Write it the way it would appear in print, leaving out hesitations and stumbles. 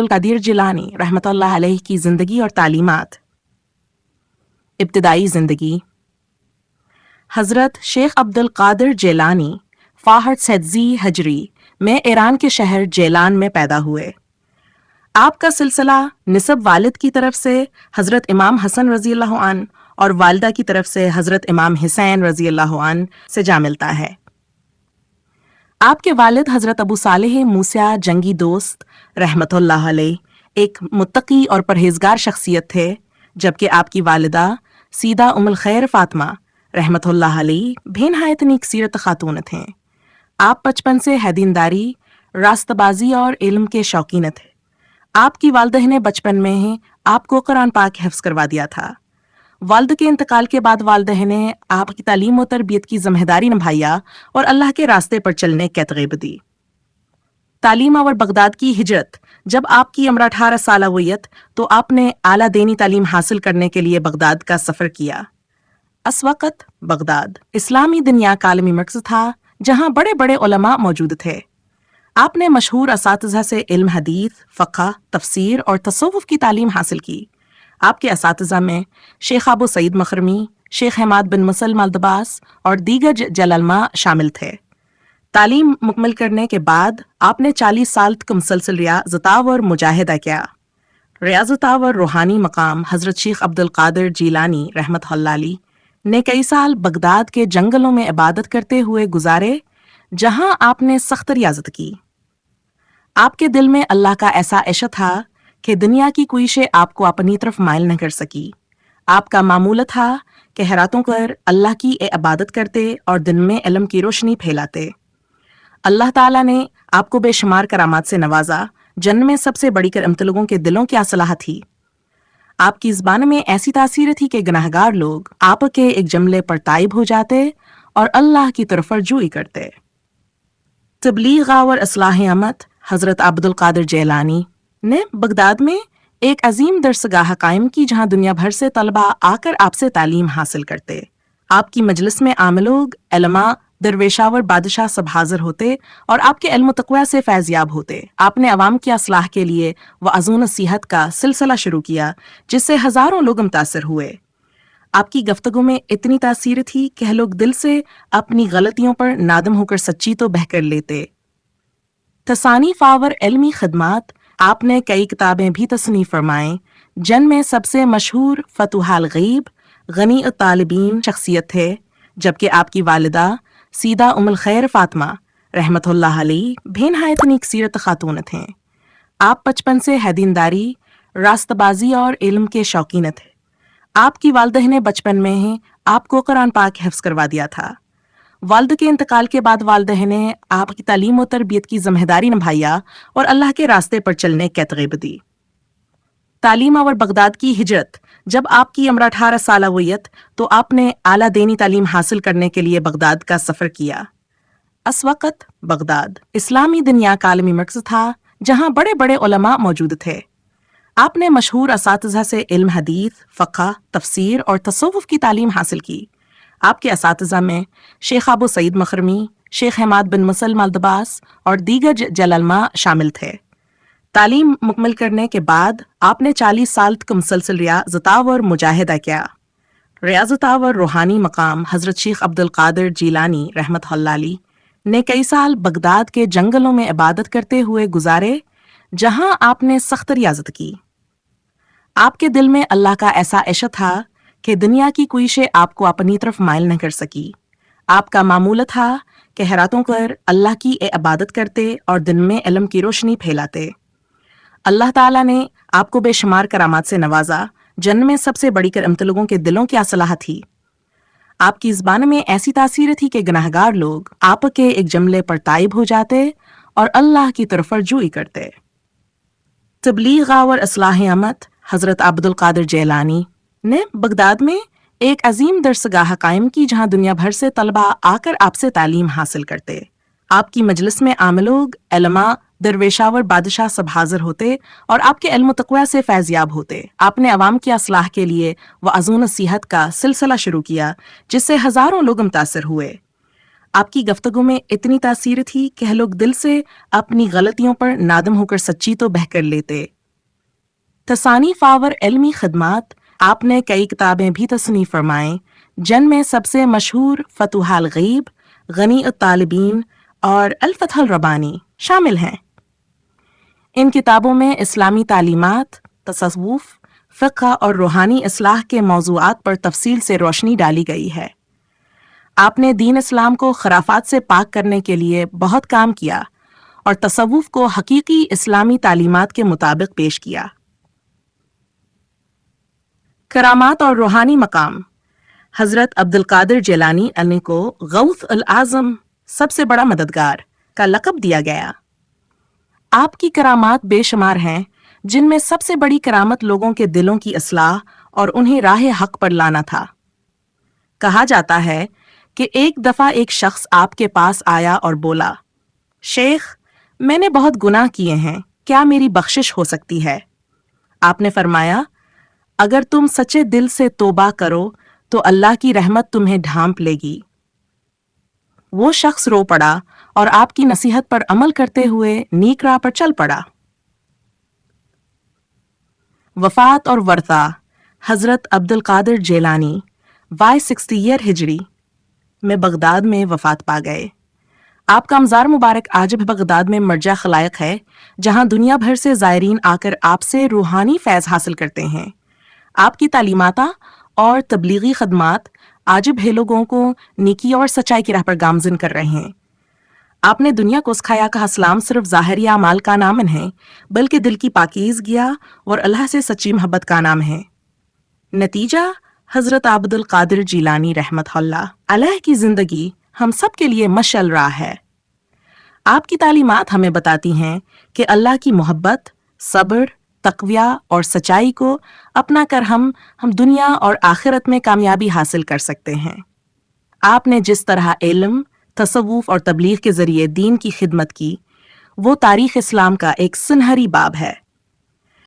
अब्दुल कादिर जिलानी रहमतुल्लाह अलैह की ज़िंदगी और तालीमात। इब्तिदाई ज़िंदगी। हज़रत शेख अब्दुल कादिर जिलानी फ़ाहद सैदज़ी हजरी में ईरान के शहर जेलान में पैदा हुए। आपका सिलसिला निसब वालिद की तरफ से हज़रत इमाम हसन रज़ी अल्लाह अन्हु और वालिदा की तरफ से हज़रत इमाम हुसैन रज़ी अल्लाह अन्हु से जा मिलता है। आपके वालिद हज़रत अबू सालेह मूसा जंगी दोस्त रहमतुल्लाह अलैह एक मुत्तकी और परहेजगार शख्सियत थे, जबकि आपकी वालिदा सीदा उम्मुल खैर फातिमा रहमतुल्लाह अलैह बेनहायत नेक सीरत खातून थे। आप बचपन से है दीनदारी, रास्तबाजी और इल्म के शौकीन थे। आपकी वालिदा ने बचपन में ही आपको कुरान पाक हिफ्ज़ करवा दिया था। वालिद के इंतकाल के बाद वालिदा ने आपकी तालीम और तरबियत की जिम्मेदारी निभाया और अल्लाह के रास्ते पर चलने की तरगीब दी। तालीम और बगदाद की हिजरत। जब आपकी उम्र 18 साल हुई तो आपने आला दीनी तालीम हासिल करने के लिए बगदाद का सफ़र किया। उस वक़्त बगदाद इस्लामी दुनिया का आलमी मरकज़ था, जहाँ बड़े बड़े उलमा मौजूद थे। आपने मशहूर असातिज़ा से इल्म हदीस, फ़क़्ह, तफसीर और तसव्वुफ़ की तालीम हासिल की। आपके असातिज़ा में शेख अबू सईद मखरमी, शेख हमाद बिन मुसल्लम अल-दबास और दीगर जलालमा शामिल थे। तालीम मुकम्मल करने के बाद आपने 40 साल तक मुसलसल रियाज़त और मुजाहिदा किया। रियाज़त और रूहानी मकाम हज़रत शेख अब्दुल कादिर जिलानी रहमतुल्लाह अलैह ने कई साल बगदाद के जंगलों में इबादत करते हुए गुजारे, जहां आपने सख्त रियाज़त की। आपके दिल में अल्लाह का ऐसा इश्क था कि दुनिया की कोई शे आपको अपनी तरफ माइल न कर सकी। आपका मामूल था कि रातों पर अल्लाह की इबादत करते और दिन में इल्म की रोशनी फैलाते। अल्लाह ताला ने आपको बेशुमार करामात से नवाजा, जिनमें सबसे बड़ी करमत लोगों के दिलों की असलाह थी। आपकी ज़बान में ऐसी तासीर थी कि गुनाहगार लोग आपके एक जुमले पर ताइब हो जाते और अल्लाह की तरफ रुजू करते। तबलीग और इस्लाह अमत। हज़रत अब्दुल कादिर जिलानी ने बगदाद में एक अजीम दरसगाह कायम की, जहां दुनिया भर से तलबा आकर आपसे तालीम हासिल करते। आपकी मजलिस में आम लोग, उलमा, दरवेशावर, बादशाह सब हाजिर होते और आपके इल्म तक़वा से फैज़याब होते। आपने अवाम की असलाह के लिए वअज़ नसीहत का सिलसिला शुरू किया, जिससे हज़ारों लोग मुतासिर हुए। आपकी गफ्तगू में इतनी तासीर थी कि लोग दिल से अपनी गलतियों पर नादम होकर सच्ची तो बहकर लेते। तसानीफ़ और इल्मी खिदमात। आपने कई किताबें भी तसनीफ़ फरमाएं, जिनमें सबसे मशहूर फतुहाल गईब गनी तालिबीन शख्सियत थे, जबकि आपकी वालिदा सीदा उम्मुल खैर फातिमा रहमतुल्लाह अलैह बेनहायत नेक सीरत खातून थे। आप बचपन से है दीनदारी, रास्तबाजी और इल्म के शौकीन थे। आपकी वालिदा ने बचपन में ही आपको कुरान पाक हिफ्ज़ करवा दिया था। वालिद के इंतकाल के बाद वालिदा ने आपकी तालीम और तरबियत की जिम्मेदारी निभाया और अल्लाह के रास्ते पर चलने की तरगीब दी। तालीम और बगदाद की हिजरत। जब आपकी उम्र 18 साल हुई तो आपने आला दीनी तालीम हासिल करने के लिए बगदाद का सफ़र किया। उस वक़्त बगदाद इस्लामी दुनिया का आलमी मरकज़ था, जहाँ बड़े बड़े उलमा मौजूद थे। आपने मशहूर असातिज़ा से इल्म हदीस, फ़क़्ह, तफसीर और तसव्वुफ़ की तालीम हासिल की। आपके असातिज़ा में शेख अबू सईद मखरमी, शेख हमाद बिन मुसल्लम अल-दबास और दीगर जलालमा शामिल थे। तालीम मुकम्मल करने के बाद आपने 40 साल तक मुसलसल रियाज़त और मुजाहिदा किया। रियाज़त और रूहानी मकाम हज़रत शेख अब्दुल कादिर जिलानी रहमतुल्लाह अलैह ने कई साल बगदाद के जंगलों में इबादत करते हुए गुजारे, जहां आपने सख्त रियाज़त की। आपके दिल में अल्लाह का ऐसा इश्क था कि दुनिया की कोई शे आपको अपनी तरफ माइल न कर सकी। आपका मामूल था कि रातों पर अल्लाह की इबादत करते और दिन में इल्म की रोशनी फैलाते। अल्लाह ताला ने आपको बेशुमार करामात से नवाजा, जिनमें सबसे बड़ी करमत लोगों के दिलों की असलाह थी। आपकी ज़बान में ऐसी तासीर थी कि गुनाहगार लोग आपके एक जुमले पर ताइब हो जाते और अल्लाह की तरफ रुजू करते। तबलीग और इस्लाह अमत। हज़रत अब्दुल कादिर जिलानी ने बगदाद में एक अजीम दरसगाह कायम की, जहां दुनिया भर से तलबा आकर आपसे तालीम हासिल करते। आपकी मजलिस में आम लोग, उलमा, दरवेशावर, बादशाह सब हाजिर होते और आपके इल्म तक़वा से फैज़याब होते। आपने अवाम की असलाह के लिए वअज़ नसीहत का सिलसिला शुरू किया, जिससे हज़ारों लोग मुतासिर हुए। آپ کی گفتگو میں اتنی تاثیر تھی کہ لوگ دل سے اپنی غلطیوں پر نادم ہو کر سچی تو بہہ کر لیتے۔ تصانیف اور علمی خدمات، آپ نے کئی کتابیں بھی تصنیف فرمائیں، جن میں سب سے مشہور فتوح الغیب، غنی الطالبین اور الفتح الربانی شامل ہیں۔ ان کتابوں میں اسلامی تعلیمات، تصوف، فقہ اور روحانی اصلاح کے موضوعات پر تفصیل سے روشنی ڈالی گئی ہے۔ آپ نے دین اسلام کو خرافات سے پاک کرنے کے لیے بہت کام کیا اور تصوف کو حقیقی اسلامی تعلیمات کے مطابق پیش کیا۔ کرامات اور روحانی مقام، حضرت عبد القادر جیلانی علیہ کو غوث العظم، سب سے بڑا مددگار، کا لقب دیا گیا۔ آپ کی کرامات بے شمار ہیں، جن میں سب سے بڑی کرامت لوگوں کے دلوں کی اصلاح اور انہیں راہ حق پر لانا تھا۔ کہا جاتا ہے کہ ایک دفعہ ایک شخص آپ کے پاس آیا اور بولا، شیخ، میں نے بہت گناہ کیے ہیں، کیا میری بخشش ہو سکتی ہے؟ آپ نے فرمایا، اگر تم سچے دل سے توبہ کرو تو اللہ کی رحمت تمہیں ڈھانپ لے گی۔ وہ شخص رو پڑا اور آپ کی نصیحت پر عمل کرتے ہوئے نیک راہ پر چل پڑا۔ وفات اور ورثہ، حضرت عبد القادر جیلانی 60 ایئر ہجری میں بغداد میں وفات پا گئے۔ آپ کا مزار مبارک آج بھی بغداد میں مرجع خلائق ہے، جہاں دنیا بھر سے زائرین آ کر آپ سے روحانی فیض حاصل کرتے ہیں۔ آپ کی تعلیمات اور تبلیغی خدمات آج بھی لوگوں کو نیکی اور سچائی کی راہ پر گامزن کر رہے ہیں۔ آپ نے دنیا کو سکھایا کہ اسلام صرف ظاہری اعمال کا نام ہے، بلکہ دل کی پاکیزگی اور اللہ سے سچی محبت کا نام ہے۔ نتیجہ، حضرت عبد القادر جیلانی رحمت اللہ علیہ کی زندگی ہم سب کے لیے مشعل راہ ہے۔ آپ کی تعلیمات ہمیں بتاتی ہیں کہ اللہ کی محبت، صبر، تقویٰ اور سچائی کو اپنا کر ہم دنیا اور آخرت میں کامیابی حاصل کر سکتے ہیں۔ آپ نے جس طرح علم، تصوف اور تبلیغ کے ذریعے دین کی خدمت کی، وہ تاریخ اسلام کا ایک سنہری باب ہے۔